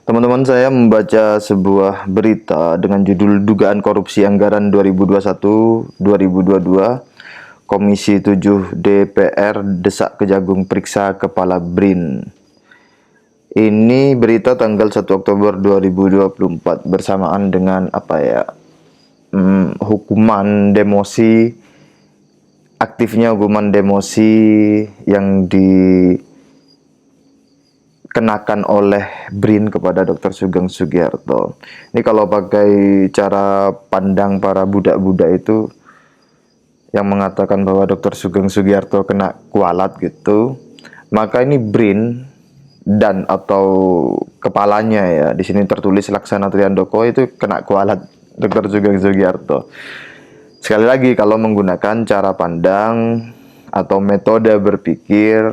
Teman-teman, saya membaca sebuah berita dengan judul Dugaan Korupsi Anggaran 2021-2022. Komisi 7 DPR desak Kejagung periksa Kepala BRIN. Ini berita tanggal 1 Oktober 2024 bersamaan dengan hukuman demosi, aktifnya hukuman demosi yang dikenakan oleh BRIN kepada Dr. Sugeng Sugiharto. Ini kalau pakai cara pandang para budak-budak itu yang mengatakan bahwa Dr. Sugeng Sugiharto kena kualat gitu, maka ini BRIN dan atau kepalanya ya, di sini tertulis Laksana Trihandoko itu kena kualat Dr. Sugeng Sugiharto. Sekali lagi, kalau menggunakan cara pandang atau metode berpikir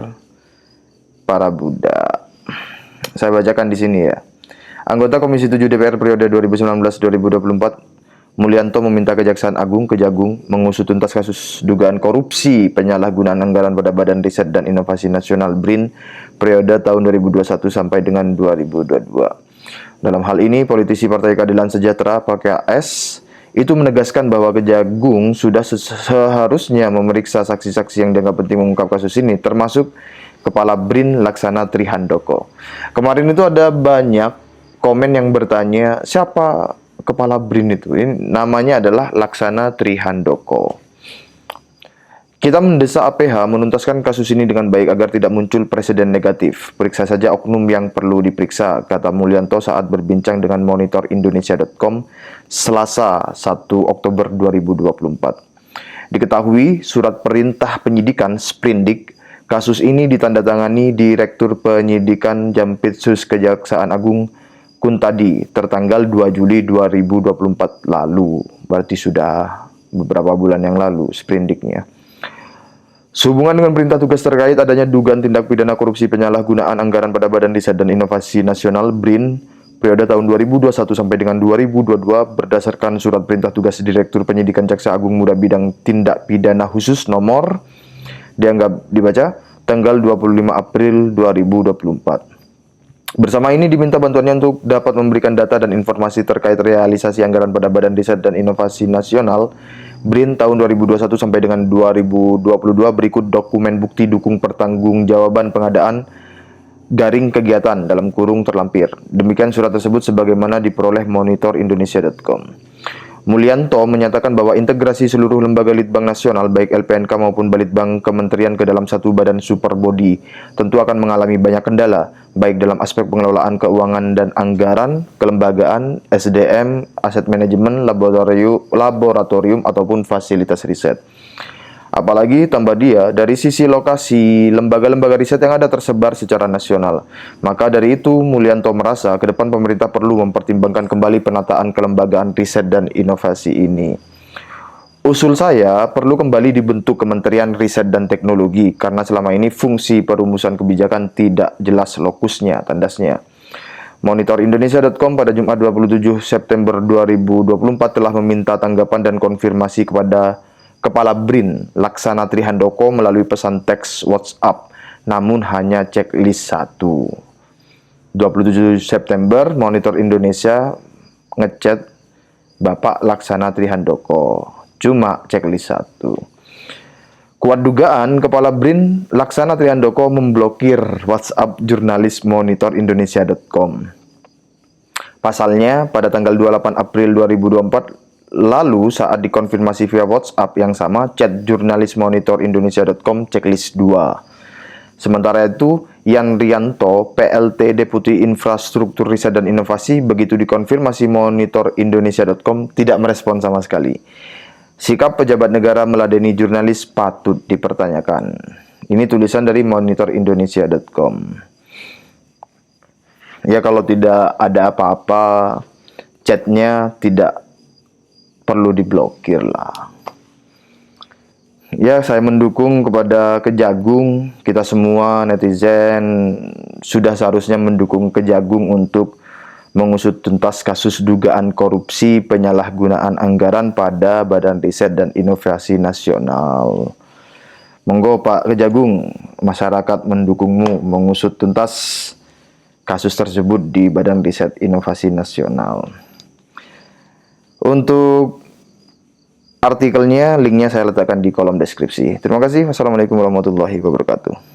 para budak. Saya bacakan di sini ya. Anggota Komisi 7 DPR periode 2019-2024, Mulyanto meminta Kejaksaan Agung Kejagung mengusut tuntas kasus dugaan korupsi penyalahgunaan anggaran pada Badan Riset dan Inovasi Nasional BRIN periode tahun 2021 sampai dengan 2022. Dalam hal ini, politisi Partai Keadilan Sejahtera (PKS) itu menegaskan bahwa Kejagung sudah seharusnya memeriksa saksi-saksi yang dianggap penting mengungkap kasus ini, termasuk Kepala BRIN Laksana Trihandoko. Kemarin itu ada banyak komen yang bertanya, siapa Kepala BRIN itu? Ini namanya adalah Laksana Trihandoko. Kita mendesak APH menuntaskan kasus ini dengan baik agar tidak muncul presiden negatif. Periksa saja oknum yang perlu diperiksa, kata Mulyanto saat berbincang dengan Monitor Indonesia.com Selasa 1 Oktober 2024. Diketahui surat perintah penyidikan Sprindik kasus ini ditandatangani Direktur Penyidikan Jampitsus Kejaksaan Agung Kuntadi tertanggal 2 Juli 2024 lalu. Berarti sudah beberapa bulan yang lalu sprindiknya. Sehubungan dengan perintah tugas terkait adanya dugaan tindak pidana korupsi penyalahgunaan anggaran pada Badan Riset dan Inovasi Nasional BRIN periode tahun 2021 sampai dengan 2022 berdasarkan surat perintah tugas Direktur Penyidikan Jaksa Agung Muda Bidang Tindak Pidana Khusus nomor dianggap dibaca tanggal 25 April 2024. Bersama ini diminta bantuannya untuk dapat memberikan data dan informasi terkait realisasi anggaran pada Badan Riset dan Inovasi Nasional BRIN tahun 2021 sampai dengan 2022 berikut dokumen bukti dukung pertanggungjawaban pengadaan garing kegiatan dalam kurung terlampir. Demikian surat tersebut sebagaimana diperoleh Monitor Indonesia.com. Mulyanto menyatakan bahwa integrasi seluruh lembaga Litbang Nasional baik LPNK maupun Balitbang Kementerian ke dalam satu badan super body tentu akan mengalami banyak kendala baik dalam aspek pengelolaan keuangan dan anggaran, kelembagaan, SDM, aset manajemen, laboratorium ataupun fasilitas riset. Apalagi tambah dia dari sisi lokasi lembaga-lembaga riset yang ada tersebar secara nasional. Maka dari itu Mulyanto merasa ke depan pemerintah perlu mempertimbangkan kembali penataan kelembagaan riset dan inovasi ini. Usul saya perlu kembali dibentuk Kementerian Riset dan Teknologi karena selama ini fungsi perumusan kebijakan tidak jelas lokusnya, tandasnya. Monitor Indonesia.com pada Jumat 27 September 2024 telah meminta tanggapan dan konfirmasi kepada Kepala BRIN Laksana Trihandoko melalui pesan teks WhatsApp, namun hanya checklist 1. 27 September, Monitor Indonesia ngechat Bapak Laksana Trihandoko, cuma checklist 1. Kuat dugaan Kepala BRIN Laksana Trihandoko memblokir WhatsApp jurnalis Monitor Indonesia.com. Pasalnya, pada tanggal 28 April 2024, lalu saat dikonfirmasi via WhatsApp yang sama, chat jurnalis Monitor Indonesia.com checklist 2. Sementara itu, Yan Rianto, PLT Deputi Infrastruktur Riset dan Inovasi, begitu dikonfirmasi Monitor Indonesia.com tidak merespon sama sekali. Sikap pejabat negara meladeni jurnalis patut dipertanyakan. Ini tulisan dari Monitor Indonesia.com. Ya, kalau tidak ada apa-apa, chatnya tidak perlu diblokir lah. Ya, saya mendukung kepada Kejagung. Kita semua netizen sudah seharusnya mendukung Kejagung untuk mengusut tuntas kasus dugaan korupsi penyalahgunaan anggaran pada Badan Riset dan Inovasi Nasional. Monggo Pak Kejagung, masyarakat mendukungmu mengusut tuntas kasus tersebut di Badan Riset Inovasi Nasional. Untuk artikelnya, linknya saya letakkan di kolom deskripsi. Terima kasih. Wassalamualaikum warahmatullahi wabarakatuh.